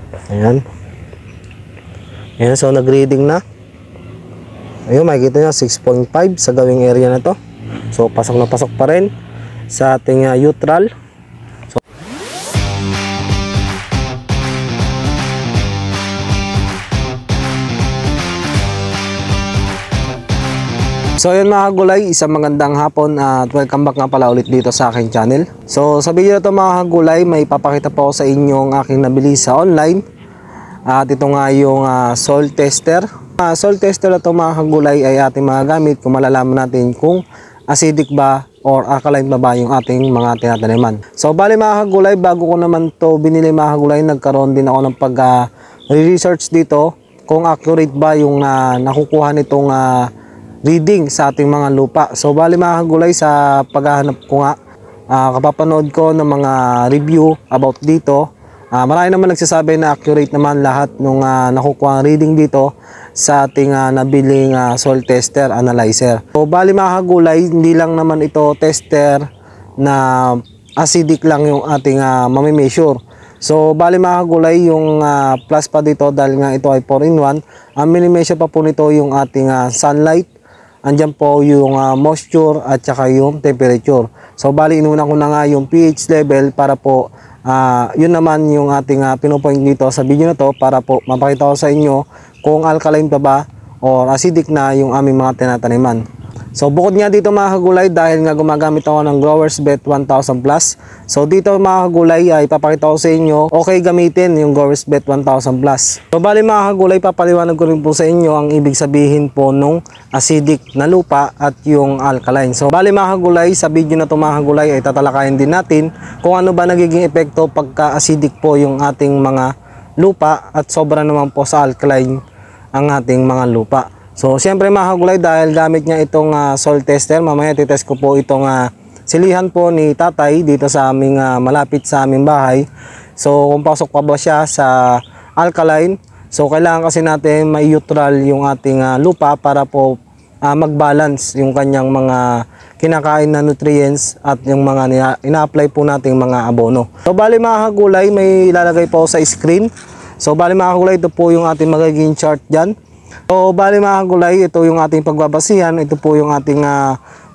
Ayan. Ayan, so nag-reading na. Ayun, makikita nyo 6.5 sa gawing area na to. So pasok na pasok pa rin sa ating neutral. So yun mga kagulay, isang magandang hapon at welcome back nga pala ulit dito sa aking channel. So sa video na to mga kagulay, may papakita po ako sa inyo ang aking nabili sa online. At ito nga yung soil tester. Soil tester na to mga kagulay ay ating magagamit kung malalaman natin kung acidic ba or alkaline ba yung ating mga tinataniman. So bali mga kagulay, bago ko naman to binili mga kagulay, nagkaroon din ako ng pag-research dito kung accurate ba yung nakukuha nitong reading sa ating mga lupa. So bali mga kagulay, sa paghahanap ko nga, kapapanood ko ng mga review about dito, marami naman nagsasabi na accurate naman lahat nung nakukuha reading dito sa ating nabiling soil tester analyzer. So bali mga kagulay, hindi lang naman ito tester na acidic lang yung ating mami-measure. So bali mga kagulay, yung plus pa dito dahil nga ito ay 4-in-1, ang mini-measure pa po nito yung ating sunlight. Andyan po yung moisture at saka yung temperature. So bali inuna ko na nga yung pH level para po yun naman yung ating pinopoint dito sa video na to, para po mapakita ko sa inyo kung alkaline pa ba or acidic na yung aming mga tinataniman. So bukod nga dito mga kagulay, dahil nga gumagamit ako ng Growers Bet 1000 Plus, so dito mga kagulay ay papakita ko sa inyo okay gamitin yung Growers Bet 1000 Plus. So bali mga kagulay, papaliwanag ko rin po sa inyo ang ibig sabihin po nung acidic na lupa at yung alkaline. So bali mga kagulay, sa video na to mga kagulay ay tatalakayin din natin kung ano ba nagiging epekto pagka acidic po yung ating mga lupa at sobra naman po sa alkaline ang ating mga lupa. So siyempre mga kagulay, dahil gamit niya itong soil tester, mamaya titest ko po itong silihan po ni tatay dito sa aming malapit sa aming bahay. So kung pasok pa ba siya sa alkaline, so kailangan kasi natin may neutral yung ating lupa para po mag-balance yung kanyang mga kinakain na nutrients at yung mga ina-apply po nating mga abono. So bali mga kagulay, may ilalagay po sa screen. So bali mga kagulay, ito po yung ating magiging chart dyan. So bali mga kagulay, ito yung ating pagbabasihan. Ito po yung ating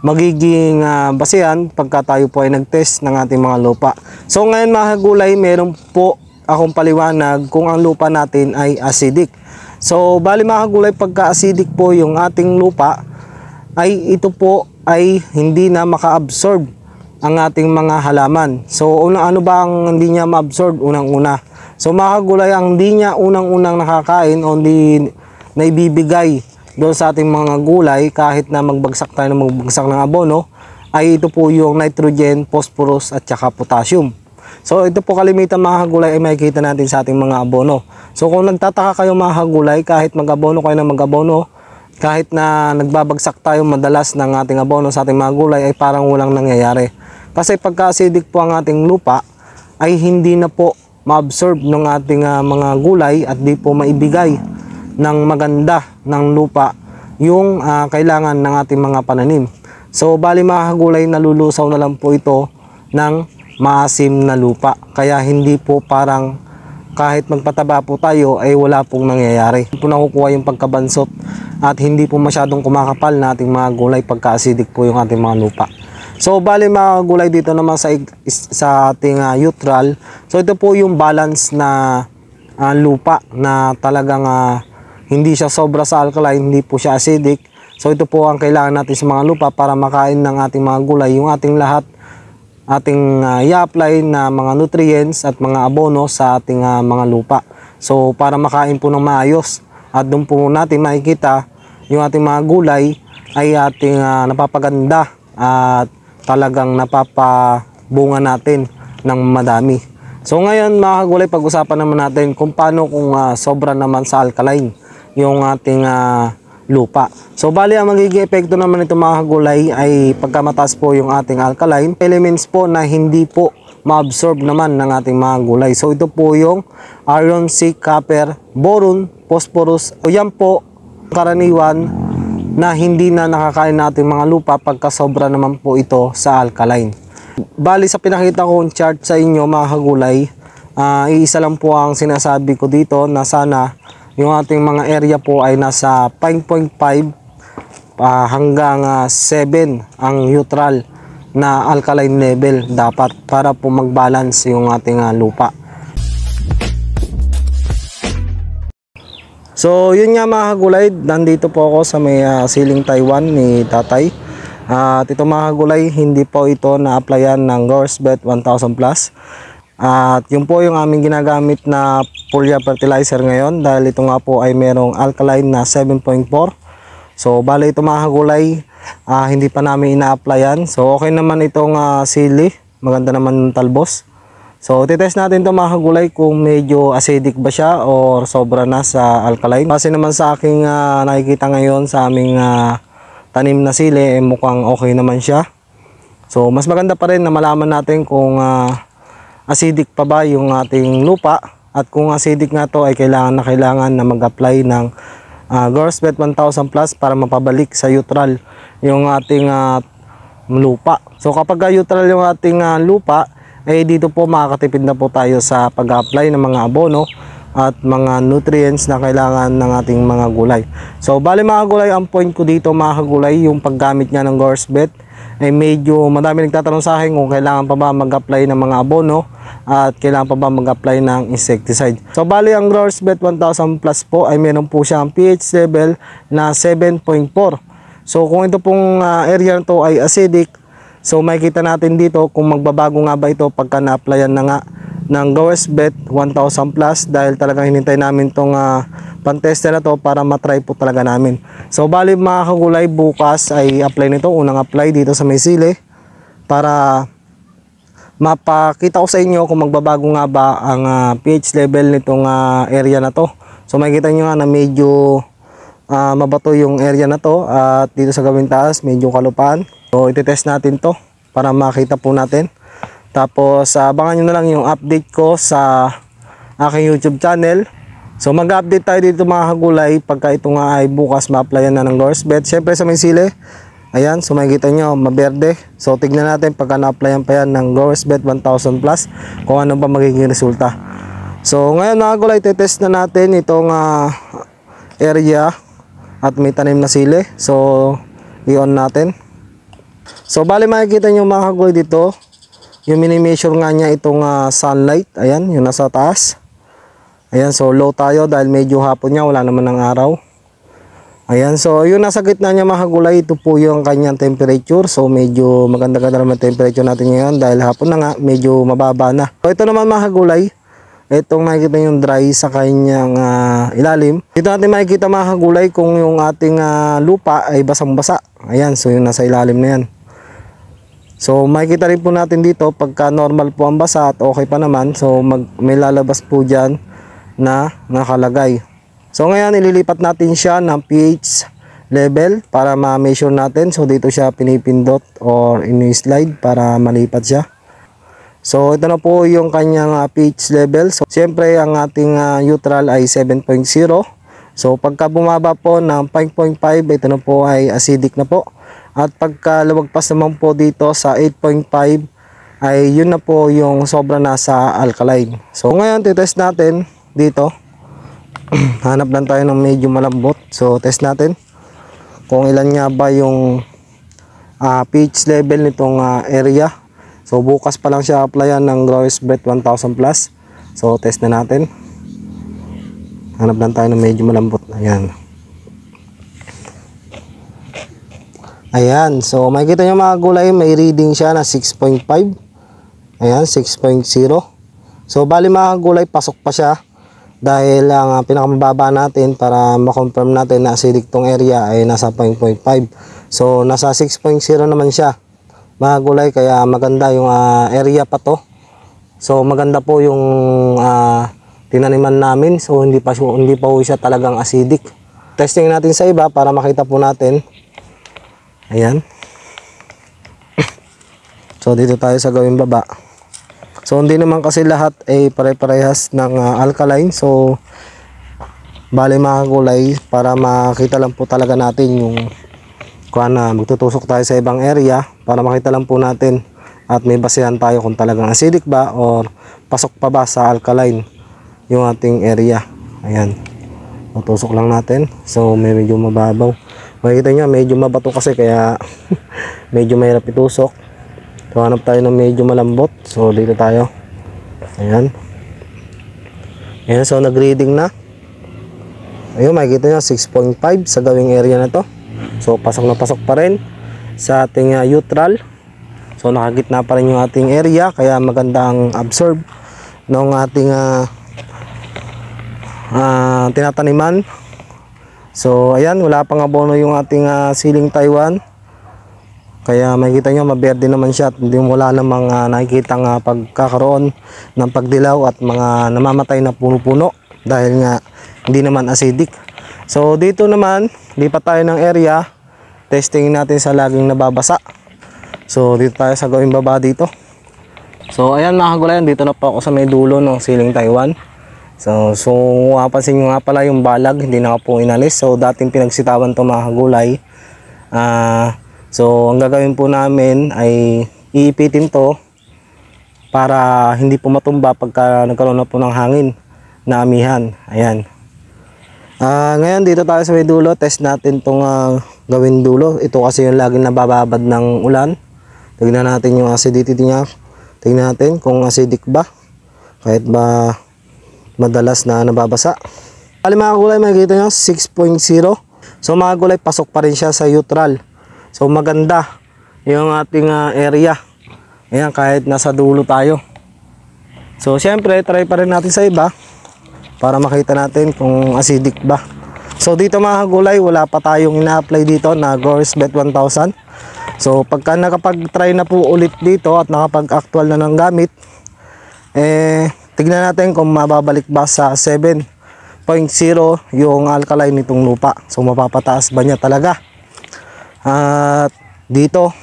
magiging basihan pagka tayo po ay nag-test ng ating mga lupa. So ngayon mga kagulay, meron po akong paliwanag kung ang lupa natin ay acidic. So bali mga kagulay, pagka acidic po yung ating lupa, ay ito po ay hindi na maka-absorb ang ating mga halaman. So ano ba ang hindi niya ma-absorb? Unang-una, so mga kagulay, ang hindi niya unang-unang nakakain o hindi na ibibigay doon sa ating mga gulay kahit na magbagsak tayo ng magbagsak ng abono, ay ito po yung nitrogen, phosphorus at saka potassium. So ito po kalimitan mga kagulay ay makikita natin sa ating mga abono. So kung nagtataka kayo mga kagulay, kahit mag-abono kayo ng mag-abono, kahit na nagbabagsak tayo madalas ng ating abono sa ating mga gulay, ay parang walang nangyayari. Kasi pagka acidic po ang ating lupa, ay hindi na po ma-absorb ng ating mga gulay at di po maibigay ng maganda ng lupa yung kailangan ng ating mga pananim. So bali mga kagulay, nalulusaw na lang po ito ng maasim na lupa. Kaya hindi po parang kahit magpataba po tayo ay wala pong nangyayari. Hindi po nakukuha yung pagkabansot at hindi po masyadong kumakapal na ating mga gulay pagka acidic po yung ating mga lupa. So bali mga gulay, dito naman sa ating neutral, so ito po yung balance na lupa na talagang hindi siya sobra sa alkaline, hindi po siya acidic. So ito po ang kailangan natin sa mga lupa para makain ng ating mga gulay yung ating lahat, ating i-apply na mga nutrients at mga abono sa ating mga lupa. So para makain po ng maayos, at doon po natin makikita yung ating mga gulay ay ating napapaganda at talagang napapabunga natin ng madami. So ngayon mga kagulay, pag-usapan naman natin kung paano kung sobra naman sa alkaline yung ating lupa. So bali ang magiging epekto naman ito mga kagulay ay pagka mataas po yung ating alkaline elements po na hindi po ma-absorb naman ng ating mga gulay. So ito po yung iron, zinc, copper, boron, phosphorus. O yan po karaniwan na hindi na nakakain natin mga lupa pagka sobra naman po ito sa alkaline. Bali sa pinakita kong chart sa inyo mga kagulay, Iisa lang po ang sinasabi ko dito na sana yung ating mga area po ay nasa 5.5 hanggang 7 ang neutral na alkaline level dapat para po mag-balance yung ating lupa. So yun nga mga kagulay, nandito po ako sa may siling Taiwan ni Tatay. At ito mga kagulay, hindi po ito na-applyan ng GourceBet 1000 Plus. At yun po yung aming ginagamit na foliar fertilizer ngayon dahil ito nga po ay merong alkaline na 7.4. So bali ito mga kagulay, hindi pa namin ina-applyan. So okay naman itong sili, maganda naman talbos. So titest natin ito mga kagulay kung medyo acidic ba siya or sobra na sa alkaline. Kasi naman sa aking nakikita ngayon sa aming tanim na sili, mukhang okay naman siya. So mas maganda pa rin na malaman natin kung acidic pa ba yung ating lupa. At kung acidic nga to ay kailangan na mag-apply ng GourceBet 1000 Plus para mapabalik sa neutral yung ating lupa. So kapag neutral yung ating lupa, dito po makakatipid na po tayo sa pag-apply ng mga abono at mga nutrients na kailangan ng ating mga gulay. So bali mga gulay, ang point ko dito mga kagulay, yung paggamit niya ng GourceBet ay medyo madami nagtatanong sa akin kung kailangan pa ba mag-apply ng mga abono at kailangan pa ba mag-apply ng insecticide. So bali ang GourceBet 1000 Plus po ay meron po siyang pH level na 7.4. So kung ito pong area na to ay acidic, so makikita natin dito kung magbabago nga ba ito pagka na-applyan na nga ng GourceBet 1000 Plus dahil talagang hinintay namin itong panteste na to para matry po talaga namin. So bali mga kagulay, bukas ay apply nito, unang apply dito sa may sili para mapakita ko sa inyo kung magbabago nga ba ang pH level nitong area na to. So makikita nyo nga na medyo mabato yung area na to at dito sa gawing taas medyo kalupaan. So ititest natin to para makita po natin. Tapos abangan nyo na lang yung update ko sa aking YouTube channel. So mag-update tayo dito mga kagulay pagka ito nga ay bukas ma-applyan na ng GourceBet. Siyempre sa may sili, ayan, so makikita nyo maberde. So tignan natin pagka na-applyan pa yan ng GourceBet 1000 Plus kung ano pa magiging resulta. So ngayon mga kagulay, titest na natin itong area at may tanim na sili. So i-on natin. So bali makikita nyo mga kagulay dito, yung mini-measure nga niya itong sunlight. Ayan, yung nasa taas. Ayan, so low tayo dahil medyo hapon niya, wala naman ng araw. Ayan, so yung nasa gitna niya mga kagulay, ito po yung kanyang temperature. So medyo maganda-ganda naman temperature natin ngayon dahil hapon na nga, medyo mababa na. So ito naman mga kagulay, itong makikita yung dry sa kanyang ilalim. Dito natin makikita mga kagulay kung yung ating lupa ay basang-basa. Ayan, so yung nasa ilalim na yan. So makikita rin po natin dito pagka normal po ang basa at okay pa naman, so may lalabas po dyan na nakalagay. So ngayon ililipat natin siya ng pH level para ma-measure natin. So dito siya pinipindot or ini-slide para malipat siya. So ito na po yung kanyang pH level. So siyempre ang ating neutral ay 7.0. So pagka bumaba po ng 5.5, ito na po ay acidic na po. At pagka lumagpas naman po dito sa 8.5 ay yun na po yung sobra na sa alkaline. So ngayon titest natin dito. Hanap lang tayo ng medyo malambot. So test natin kung ilan nga ba yung pH level nitong area. So bukas pa lang siya applyan ng GourceBet 1000 Plus. So test na natin. Hanap lang tayo ng medyo malambot. Ayan. Ayan, so makikita nyo mga gulay, may reading siya na 6.5. Ayan, 6.0. So bali mga gulay, pasok pa siya dahil ang pinakamababa natin para ma-confirm natin na acidic tong area ay nasa 5.5. So nasa 6.0 naman siya mga gulay, kaya maganda yung area pa to. So maganda po yung tinaniman namin, so hindi pa po siya talagang acidic. Testing natin sa iba para makita po natin. Ayan. So dito tayo sa gawing baba. So hindi naman kasi lahat ay pare-parehas ng alkaline. So bali mga gulay, para makita lang po talaga natin yung magtutusok tayo sa ibang area para makita lang po natin at may basehan tayo kung talagang acidic ba or pasok pa ba sa alkaline yung ating area. Ayan, tutusok lang natin. So medyo mababaw, makikita nyo medyo mabato kasi kaya medyo mahirap itusok. So hanap tayo ng medyo malambot, so dito tayo. Ayan, ayan, so nag-reading na. Ayun, makikita nyo 6.5 sa gawing area na to. So pasok na pasok pa rin sa ating neutral. So nakagitna pa rin yung ating area, kaya maganda ang absorb ng ating tinataniman. So ayan, wala pang abono yung ating siling Taiwan, kaya makikita nyo maberde naman siya at hindi wala namang nakikitang pagkakaroon ng pagdilaw at mga namamatay na puno-puno dahil nga hindi naman acidic. So dito naman, lipat tayo ng area, testingin natin sa laging nababasa. So dito tayo sa gawing baba dito. So ayan mga kagulayan, dito na po ako sa may dulo ng siling Taiwan. So mapapansin nyo nga pala yung balag, hindi na po inalis. So dating pinagsitawan to mga kagulay. So ang gagawin po namin ay iipitin to para hindi po matumba pagka nagkaroon na po ng hangin na amihan. Ayan. Ngayon dito tayo sa may dulo, test natin itong gawin dulo. Ito kasi yung laging nabababad ng ulan. Tignan natin yung acidity niya. Tignan natin kung acidic ba, kahit ba madalas na nababasa. Bali mga gulay, makikita nyo 6.0. So mga gulay, pasok pa rin siya sa neutral. So maganda yung ating area. Ayan, kahit nasa dulo tayo. So syempre, try pa rin natin sa iba para makita natin kung acidic ba. So dito mga gulay, wala pa tayong ina-apply dito na Goresbet 1000. So pagka nakapag-try na po ulit dito at nakapag-actual na ng gamit, tignan natin kung mababalik ba sa 7.0 yung alkaline nitong lupa. So mapapataas ba niya talaga? At dito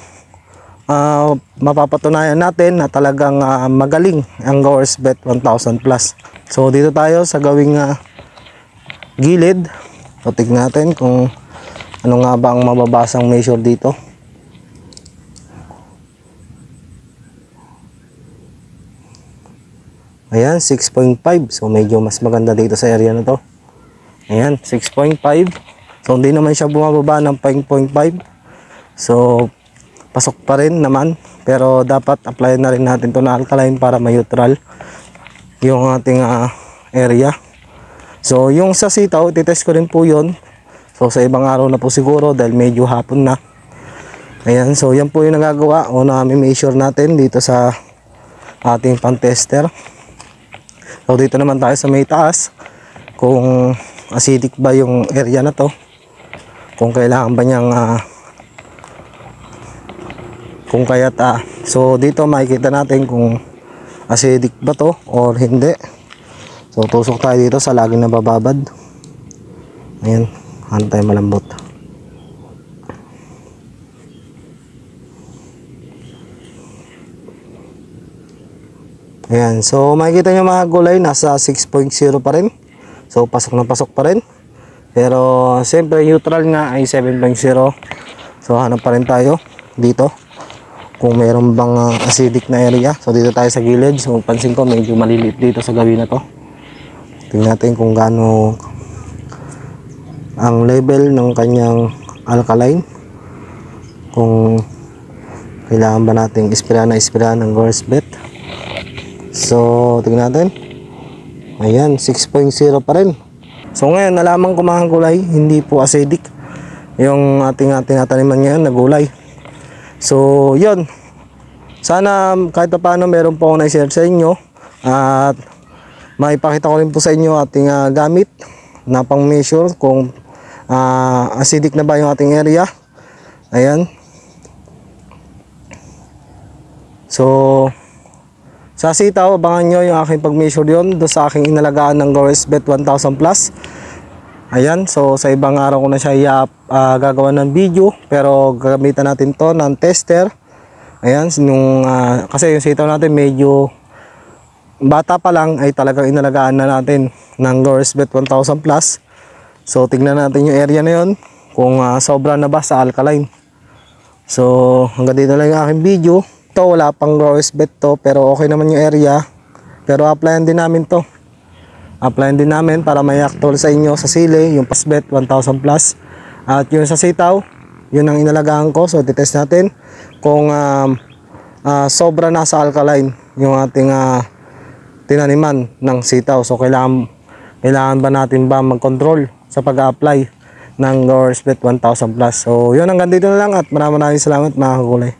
mapapatunayan natin na talagang magaling ang Goresbet 1000 plus. So dito tayo sa gawing gilid. So tignan natin kung ano nga ba ang mababasang measure dito. Ayan, 6.5. So medyo mas maganda dito sa area na to. Ayan, 6.5. So hindi naman siya bumababa ng 5.5. So pasok pa rin naman, pero dapat apply na rin natin to na alkaline para ma-neutral yung ating area. So yung sa sitaw, titest ko rin po yun. So sa ibang araw na po siguro dahil medyo hapon na. Ayan, so yan po yung nagagawa o na-measure natin dito sa ating pan-tester. So dito naman tayo sa may taas, kung acidic ba yung area na to, kung kailangan ba niyang kung kaya't so dito makikita natin kung acidic ba to or hindi. So tusok tayo dito sa laging nabababad. Ayan, hanap tayo malambot. Ayan, so makikita nyo mga gulay, nasa 6.0 pa rin. So pasok na pasok pa rin. Pero siyempre neutral nga ay 7.0. So hanap pa rin tayo dito kung mayroon bang acidic na area. So dito tayo sa gilid. So pansin ko medyo maliliit dito sa gawin na to. Tingnan natin kung gaano ang level ng kanyang alkaline, kung kailangan ba nating ispirahan ng Goresbet. So tingnan natin. Ayan, 6.0 pa rin. So ngayon nalaman ko mga gulay, hindi po acidic yung ating tinataniman ngayon na gulay. So yun, sana kahit paano meron po ako na-share sa inyo at maipakita ko rin po sa inyo ating gamit na pang measure kung acidic na ba yung ating area. Ayan. So sa sitaw, abangan nyo yung aking pag-measure yun doon sa aking inalagaan ng Goresbet 1000 plus. Ayan, so sa ibang araw ko na siya gagawa ng video, pero gagamitan natin to ng tester. Ayan, kasi yung sitaw natin medyo bata pa lang ay talagang inalagaan na natin ng Goresbet 1000 plus. So tignan natin yung area na yun kung sobra na ba sa alkaline. So hanggang dito lang yung aking video. to, wala pang growers bet to, pero okay naman yung area. Pero applyan din namin to. Applyan din namin para may actual sa inyo sa sili, yung pasbet 1000 plus. At yung sa sitaw, yun ang inalagaan ko. So titest natin kung sobra na sa alkaline yung ating tinaniman ng sitaw. So kailangan ba natin mag-control sa pag-apply ng growers bet 1000 plus. So yun, hanggang dito na lang at maraming salamat mga kagulay.